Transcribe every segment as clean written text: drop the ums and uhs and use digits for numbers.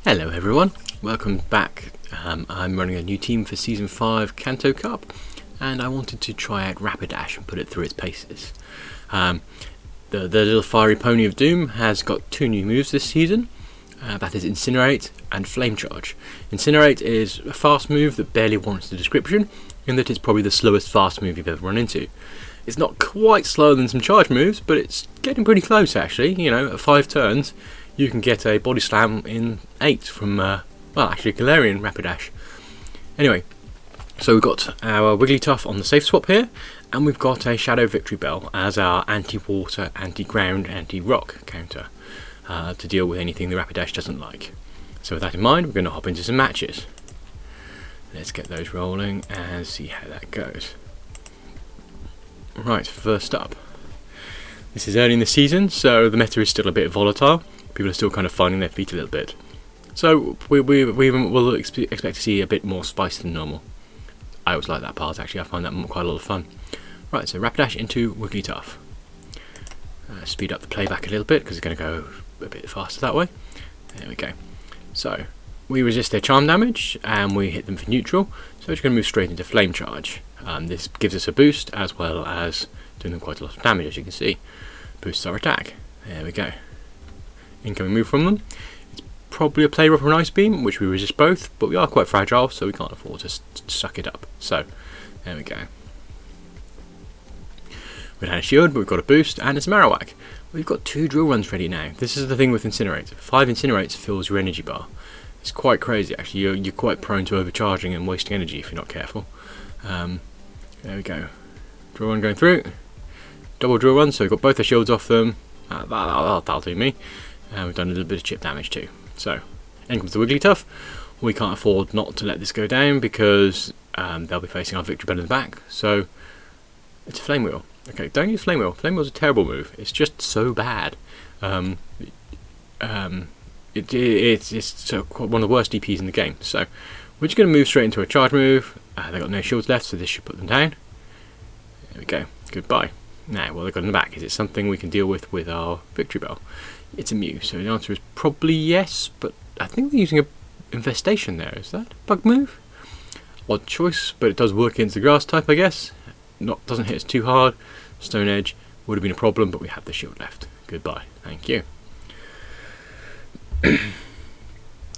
Hello everyone, welcome back. I'm running a new team for Season 5 Kanto Cup, and I wanted to try out Rapidash and put it through its paces. The little fiery pony of doom has got two new moves this season, that is Incinerate and Flame Charge. Incinerate is a fast move that barely warrants the description, in that it's probably the slowest fast move you've ever run into. It's not quite slower than some charge moves, but it's getting pretty close actually. You know, at 5 turns you can get a body slam in 8 from, Galarian Rapidash. Anyway, so we've got our Wigglytuff on the safe swap here, and we've got a Shadow Victreebel as our anti-water, anti-ground, anti-rock counter to deal with anything the Rapidash doesn't like. So with that in mind, we're going to hop into some matches. Let's get those rolling and see how that goes. Right, first up. This is early in the season, so the meta is still a bit volatile. People are still kind of finding their feet a little bit. So we will expect to see a bit more spice than normal. I always like that part actually, I find that quite a lot of fun. Right, so Rapidash into Wigglytuff. Speed up the playback a little bit because it's going to go a bit faster that way. There we go. So we resist their charm damage and we hit them for neutral, so we're just going to move straight into Flame Charge. This gives us a boost as well as doing them quite a lot of damage, as you can see. Boosts our attack. There we go. Incoming move from them. It's probably a play rough or an ice beam, which we resist both, but we are quite fragile, so we can't afford to suck it up. So there we go. We had a shield, but we've got a boost, and it's a Marowak. We've got 2 drill runs ready now. This is the thing with Incinerate. 5 Incinerates fills your energy bar. It's quite crazy actually. You're quite prone to overcharging and wasting energy if you're not careful. There we go. Drill run going through. Double drill run, so we've got both the shields off them. That'll do me. And we've done a little bit of chip damage too. So, in comes the Wigglytuff. We can't afford not to let this go down because they'll be facing our Victreebel in the back. So, it's a Flame Wheel. Okay, don't use Flame Wheel. Flame Wheel's a terrible move. It's just so bad. It's one of the worst DPs in the game. So, we're just going to move straight into a charge move. They've got no shields left, so this should put them down. There we go. Goodbye. Now, what they've got in the back, is it something we can deal with our Victreebel? It's a Mew, so the answer is probably yes, but I think they're using a Infestation there. Is that a bug move? Odd choice, but it does work against the grass type, I guess. Doesn't hit us too hard. Stone Edge would have been a problem, but we have the shield left. Goodbye. Thank you.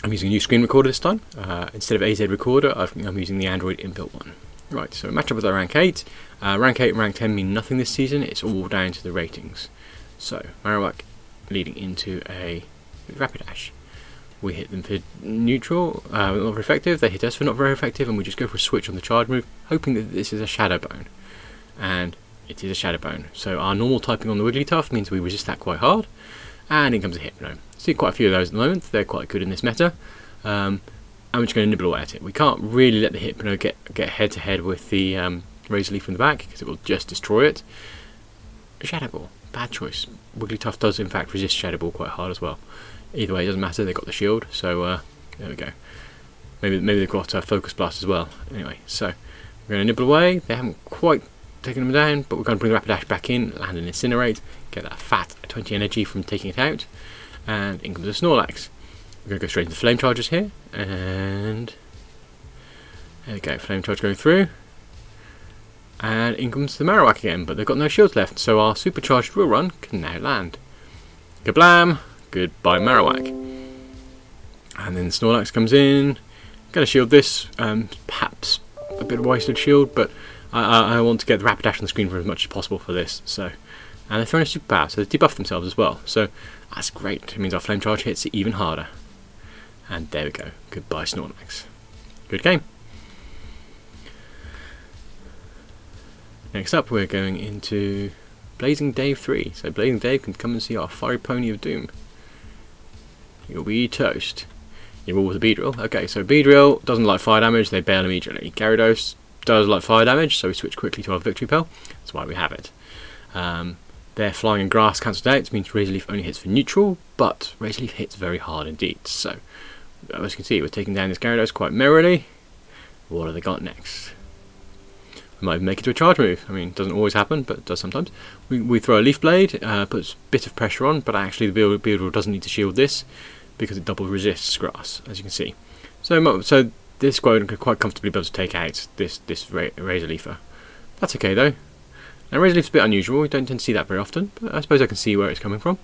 I'm using a new screen recorder this time. Instead of AZ recorder, I'm using the Android inbuilt one. Right, so match up with our rank 8. Rank 8 and rank 10 mean nothing this season. It's all down to the ratings. So, Marowak leading into a Rapidash. We hit them for neutral, not very effective. They hit us for not very effective, and we just go for a switch on the charge move, hoping that this is a Shadow Bone. And it is a Shadow Bone. So our normal typing on the Wigglytuff means we resist that quite hard. And in comes a Hypno. See quite a few of those at the moment. They're quite good in this meta. And we're just going to nibble away at it. We can't really let the Hypno get head to head with the Razor Leaf from the back, because it will just destroy it. A Shadow Ball. Bad choice. Wigglytuff does in fact resist Shadow Ball quite hard as well. Either way, it doesn't matter, they've got the shield, so there we go. Maybe they've got Focus Blast as well. Anyway, so we're going to nibble away. They haven't quite taken them down, but we're going to bring the Rapidash back in, land an Incinerate, get that fat 20 energy from taking it out, and in comes the Snorlax. We're going to go straight into Flame Charges here, and there we go, Flame Charge going through. And in comes the Marowak again, but they've got no shields left, so our supercharged drill run can now land. Kablam! Goodbye Marowak. And then Snorlax comes in. Going to shield this, perhaps a bit of wasted shield, but I want to get the Rapidash on the screen for as much as possible for this. So, and they're throwing a superpower, so they debuff themselves as well. So that's great. It means our Flame Charge hits it even harder. And there we go. Goodbye Snorlax. Good game. Next up, we're going into Blazing Dave 3. So Blazing Dave can come and see our fiery pony of doom. You'll be toast. You're all with a Beedrill. Okay, so Beedrill doesn't like fire damage, they bail immediately. Gyarados does like fire damage, so we switch quickly to our Victreebel. That's why we have it. Their flying and grass cancelled out, means Razor Leaf only hits for neutral, but Razor Leaf hits very hard indeed. So, as you can see, we're taking down this Gyarados quite merrily. What have they got next? We might even make it to a charge move. I mean, it doesn't always happen, but it does sometimes. We throw a Leaf Blade, puts a bit of pressure on, but actually the Beedrill doesn't need to shield this. because it double resists grass, as you can see. So this Groudon could quite comfortably be able to take out this Razor Leafer. That's okay though. Now Razor Leaf's a bit unusual, we don't tend to see that very often, but I suppose I can see where it's coming from.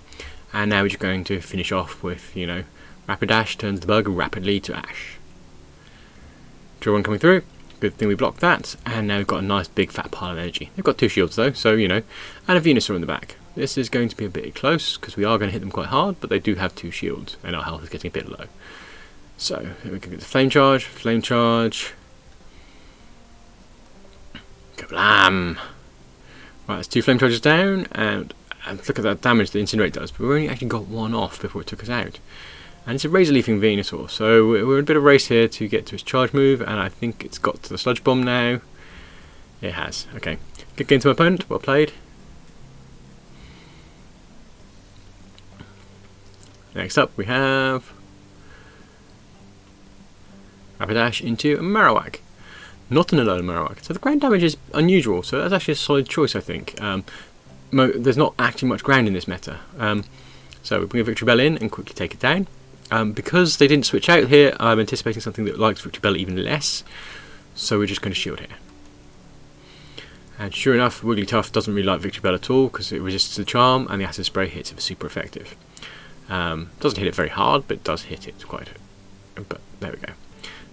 And now we're just going to finish off with, you know, Rapidash turns the bug rapidly to ash. Drill one coming through, good thing we blocked that, and now we've got a nice big fat pile of energy. They've got 2 shields though, so you know, and a Venusaur in the back. This is going to be a bit close, because we are going to hit them quite hard, but they do have 2 shields, and our health is getting a bit low. So, we can get the Flame Charge, Kablam! Right, there's 2 Flame Charges down, and look at that damage the Incinerator does, but we've only actually got 1 off before it took us out. And it's a Razor Leafing Venusaur, so we're in a bit of a race here to get to his charge move, and I think it's got to the Sludge Bomb now. It has, okay. Good game to my opponent, well played. Next up we have Rapidash into a Marowak. Not an alone Marowak. So the ground damage is unusual, so that's actually a solid choice I think. There's not actually much ground in this meta. So we bring a Victreebel in and quickly take it down. Because they didn't switch out here, I'm anticipating something that likes Victreebel even less. So we're just going to shield here. And sure enough, Wigglytuff doesn't really like Victreebel at all because it resists the charm and the acid spray hits it super effective. Doesn't hit it very hard, but it does hit it quite. But there we go.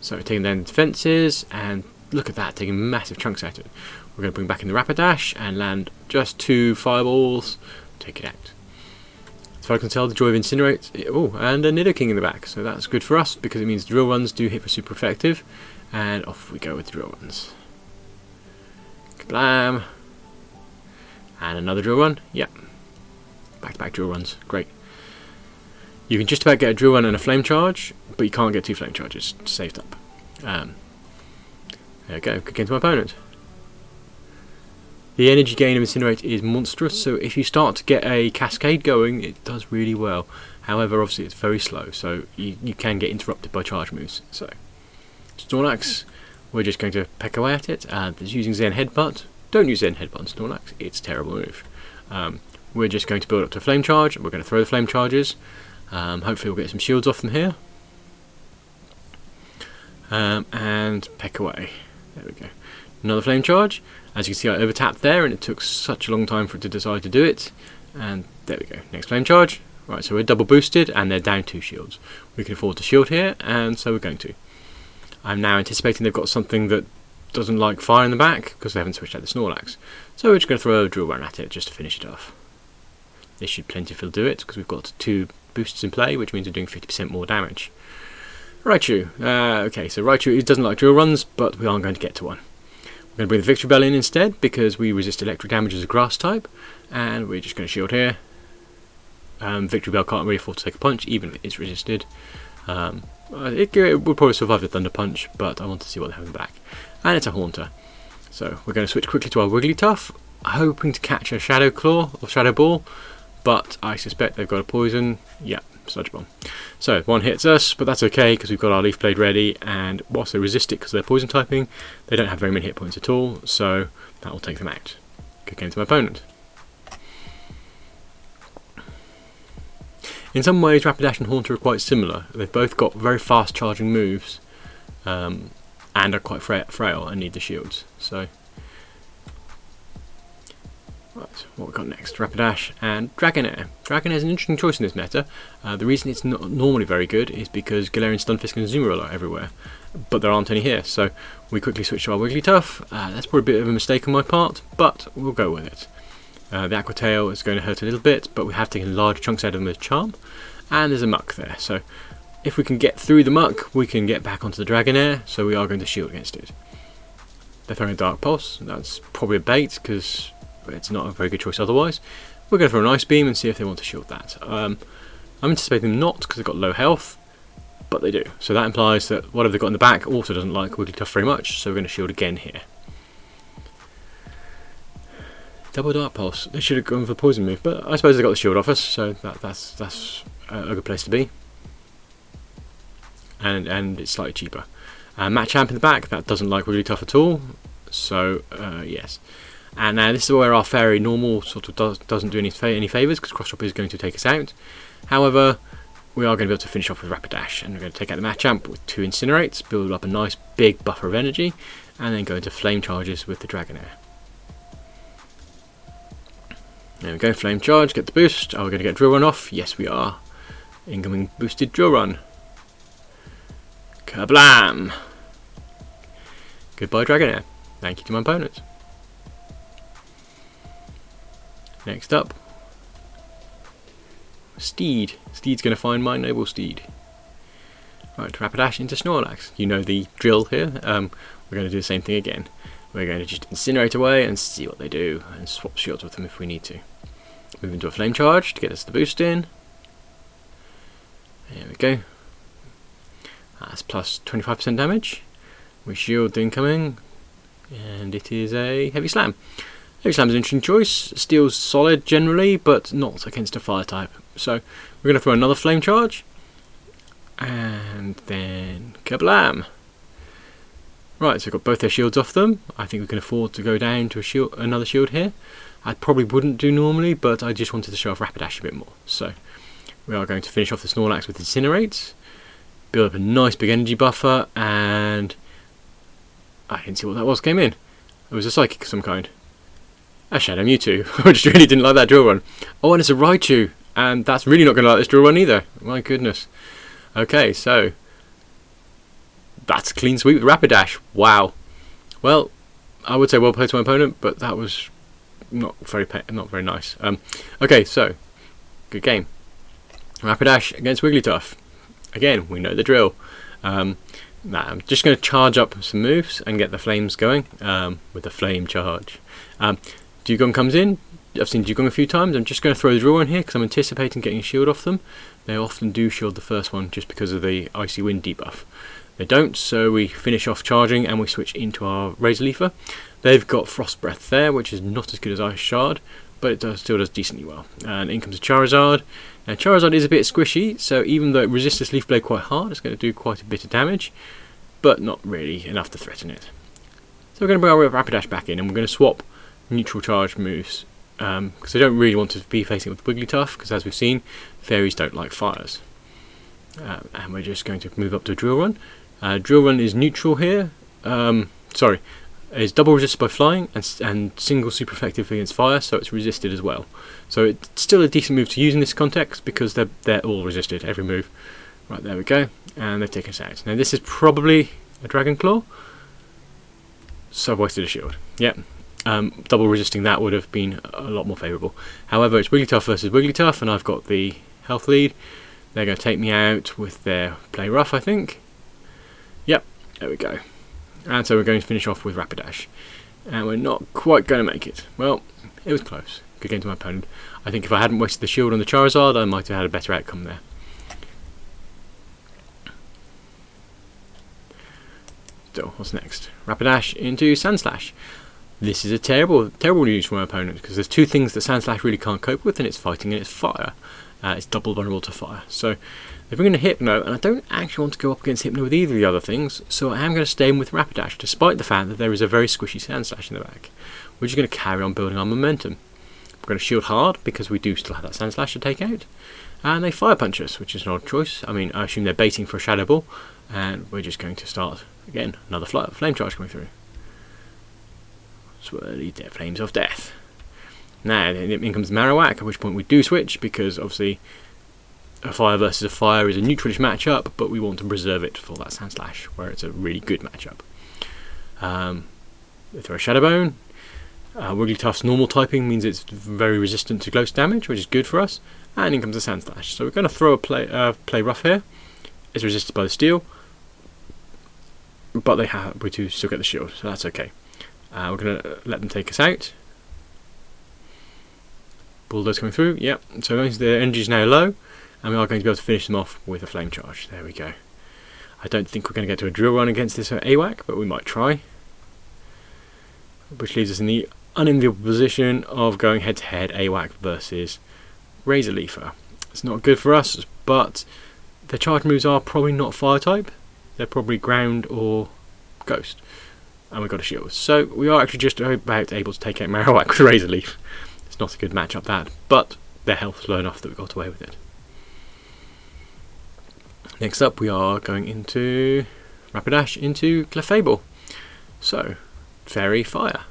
So we're taking down the defences, and look at that, taking massive chunks out of it. We're going to bring back in the Rapidash and land just 2 fireballs, take it out. So I can tell the joy of Incinerate. Oh, and a Nidoking in the back, so that's good for us because it means drill runs do hit for super effective, and off we go with drill runs. Kablam! And another drill run, yep. Back to back drill runs, great. You can just about get a drill run and a flame charge, but you can't get 2 flame charges saved up. There we go, good game to my opponent. The energy gain of Incinerate is monstrous, so if you start to get a cascade going, it does really well. However, obviously it's very slow, so you can get interrupted by charge moves. So, Snorlax, we're just going to peck away at it. There's using Zen Headbutt. Don't use Zen Headbutt on Snorlax, it's a terrible move. We're just going to build up to a flame charge, we're going to throw the flame charges. Hopefully we'll get some shields off them here. And peck away. There we go. Another flame charge. As you can see, I overtapped there and it took such a long time for it to decide to do it. And there we go. Next flame charge. Right, so we're double boosted and they're down 2 shields. We can afford to shield here, and so we're going to. I'm now anticipating they've got something that doesn't like fire in the back because they haven't switched out the Snorlax. So we're just going to throw a drill run at it just to finish it off. This should plentifully do it because we've got 2 boosts in play, which means we're doing 50% more damage. Raichu. Okay, so Raichu, it doesn't like drill runs, but we are going to get to one. We're going to bring the Victreebel in instead because we resist electric damage as a grass type, and we're just going to shield here. Victreebel can't really afford to take a punch, even if it is resisted. It would probably survive the Thunder Punch, but I want to see what they have in the back. And it's a Haunter. So we're going to switch quickly to our Wigglytuff, hoping to catch a Shadow Claw or Shadow Ball, but I suspect they've got a poison. Yeah, Sludge Bomb. So one hits us, but that's okay because we've got our Leaf Blade ready, and whilst they resist it because they're poison typing, they don't have very many hit points at all, so that will take them out. Good game to my opponent. In some ways, Rapidash and Haunter are quite similar. They've both got very fast charging moves, and are quite frail and need the shields. So, right, what we got next? Rapidash and Dragonair. Dragonair is an interesting choice in this meta. The reason it's not normally very good is because Galarian Stunfisk and Azumarill are everywhere, but there aren't any here. So we quickly switch to our Wigglytuff. That's probably a bit of a mistake on my part, but we'll go with it. The Aqua Tail is going to hurt a little bit, but we have taken large chunks out of them with Charm, and there's a Muck there. So if we can get through the Muck, we can get back onto the Dragonair, so we are going to shield against it. They're throwing a Dark Pulse. That's probably a bait, because it's not a very good choice otherwise. We're going to throw an Ice Beam and see if they want to shield that. I'm anticipating them not, because they've got low health, but they do. So that implies that whatever they've got in the back also doesn't like Wigglytuff very much, so we're going to shield again here. Double Dark Pulse. They should have gone for the poison move, but I suppose they got the shield off us, so that's a good place to be. And it's slightly cheaper. Machamp in the back, that doesn't like Wigglytuff at all, so yes. And now this is where our Fairy normal sort of doesn't do any favours, because Cross Chop is going to take us out. However, we are going to be able to finish off with Rapidash, and we're going to take out the Machamp with 2 Incinerates, build up a nice big buffer of energy, and then go into Flame Charges with the Dragonair. There we go, Flame Charge, get the boost. Are we going to get Drill Run off? Yes, we are. Incoming boosted Drill Run. Kablam! Goodbye, Dragonair. Thank you to my opponent. Next up, Steed. Steed's going to find my noble steed. Right, Rapidash into Snorlax. You know the drill here. We're going to do the same thing again. We're going to just Incinerate away and see what they do, and swap shields with them if we need to. Move into a Flame Charge to get us the boost in. There we go. That's plus 25% damage. We shield the incoming, and it is a Heavy Slam. Heavy Slam is an interesting choice. Steel's solid generally, but not against a fire type. So we're going to throw another Flame Charge, and then kablam! Right, so we've got both their shields off them. I think we can afford to go down to a shield, another shield here. I probably wouldn't do normally, but I just wanted to show off Rapidash a bit more. So we are going to finish off the Snorlax with Incinerate, build up a nice big energy buffer, and I didn't see what that was, came in. It was a Psychic of some kind. A Shadow Mewtwo. I just really didn't like that Drill Run. Oh, and it's a Raichu, and that's really not going to like this Drill Run either. My goodness. Okay, so that's a clean sweep with Rapidash. Wow. Well, I would say well played to my opponent, but that was not very nice. Okay, so good game. Rapidash against Wigglytuff. Again, we know the drill. Now I'm just going to charge up some moves and get the flames going with the Flame Charge. Dugong comes in. I've seen Dugong a few times. I'm just going to throw the drill on here because I'm anticipating getting a shield off them. They often do shield the first one just because of the Icy Wind debuff. They don't, so we finish off charging and we switch into our Razor Leafer. They've got Frost Breath there, which is not as good as Ice Shard, but it still does decently well. And in comes a Charizard. Now Charizard is a bit squishy, so even though it resists this Leaf Blade quite hard, it's going to do quite a bit of damage, but not really enough to threaten it. So we're going to bring our Rapidash back in, and we're going to swap neutral charge moves, because I don't really want to be facing it with Wigglytuff, because as we've seen, fairies don't like fires. And we're just going to move up to Drill Run. Drill Run is neutral here. Is double resisted by flying and single super effective against fire, so it's resisted as well. So it's still a decent move to use in this context because they're all resisted, every move. Right, there we go, and they've taken us out. Now this is probably a Dragon Claw, so I've wasted a shield. Yep, double resisting that would have been a lot more favourable. However, it's Wigglytuff versus Wigglytuff, and I've got the health lead. They're going to take me out with their Play Rough, I think. Yep, there we go. And so we're going to finish off with Rapidash. And we're not quite going to make it. Well, it was close. Good game to my opponent. I think if I hadn't wasted the shield on the Charizard, I might have had a better outcome there. So, what's next? Rapidash into Sunslash. This is a terrible news for my opponent, because there's two things that Sunslash really can't cope with, and it's fighting and it's fire. It's double vulnerable to fire. So they bring in a Hypno, and I don't actually want to go up against Hypno with either of the other things, so I am going to stay in with Rapidash, despite the fact that there is a very squishy Sunslash in the back. We're just going to carry on building our momentum. We're going to shield hard, because we do still have that Sunslash to take out. And they Fire Punch us, which is an odd choice. I mean, I assume they're baiting for a Shadow Ball, and we're just going to start, again, another Flame Charge coming through. Swirly Flames of Death. Now, in comes Marowak, at which point we do switch, because obviously a fire versus a fire is a neutralish matchup, but we want to preserve it for that Sunslash, where it's a really good matchup. They throw a Shadow Bone. Wigglytuff's normal typing means it's very resistant to close damage, which is good for us. And in comes a Sunslash. So we're going to throw a Play Rough here. It's resisted by the steel, but we do still get the shield, so that's okay. We're going to let them take us out. Bulldoze coming through, yep. So the energy is now low, and we are going to be able to finish them off with a Flame Charge. There we go. I don't think we're going to get to a Drill Run against this AWAC, but we might try. Which leaves us in the unenviable position of going head to head AWAC versus Razor Leafer. It's not good for us, but the charge moves are probably not fire type. They're probably ground or ghost. And we've got a shield. So we are actually just about able to take out Marowak with Razor Leaf. Not a good matchup that, but their health is low enough that we got away with it. Next up we are going into Rapidash into Clefable. So, Fairy Fire.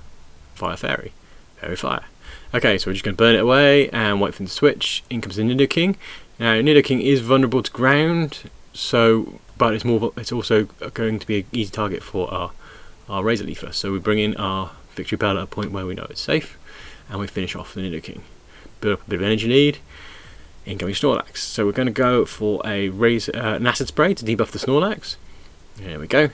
Fire Fairy. Fairy Fire. Okay, so we're just going to burn it away and wait for them to switch. In comes the Nidoking. Now, Nidoking is vulnerable to ground, but it's also going to be an easy target for our Razor Leafer. So we bring in our Victreebel at a point where we know it's safe, and we finish off the Nidoking. Build up a bit of energy lead. Incoming Snorlax. So we're going to go for an Acid Spray to debuff the Snorlax. There we go.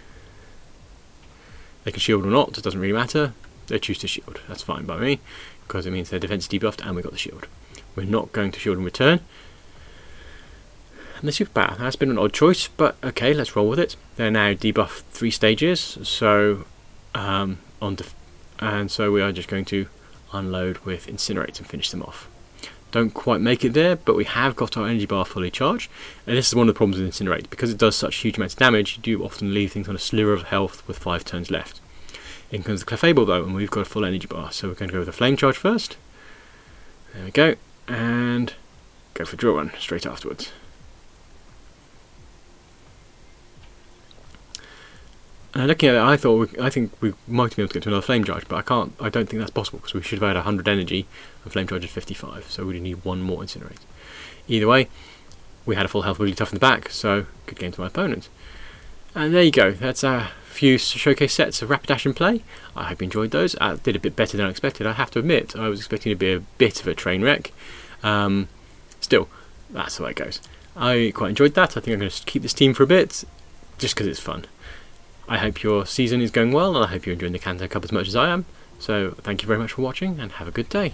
They can shield or not, it doesn't really matter. They choose to shield. That's fine by me, because it means their defense is debuffed and we got the shield. We're not going to shield in return. And the Super Power. That's been an odd choice, but okay, let's roll with it. They're now debuffed 3 stages, so so we are just going to unload with Incinerate and finish them off. Don't quite make it there, but we have got our energy bar fully charged, and this is one of the problems with Incinerate. Because it does such huge amounts of damage, you do often leave things on a sliver of health with 5 turns left. In comes the Clefable though, and we've got a full energy bar, so we're going to go with a Flame Charge first. There we go, and go for Drill Run straight afterwards. Looking at it, I think we might be able to get to another Flame Charge, but I don't think that's possible, because we should have had 100 energy and Flame Charge is 55, so we need one more Incinerate. Either way, we had a full health Wigglytuff in the back, so good game to my opponent. And there you go, that's a few showcase sets of Rapidash in play. I hope you enjoyed those. I did a bit better than I expected, I have to admit. I was expecting it to be a bit of a train wreck. Still, that's the way it goes. I quite enjoyed that. I think I'm going to keep this team for a bit, just because it's fun. I hope your season is going well, and I hope you're enjoying the Kanto Cup as much as I am. So thank you very much for watching, and have a good day.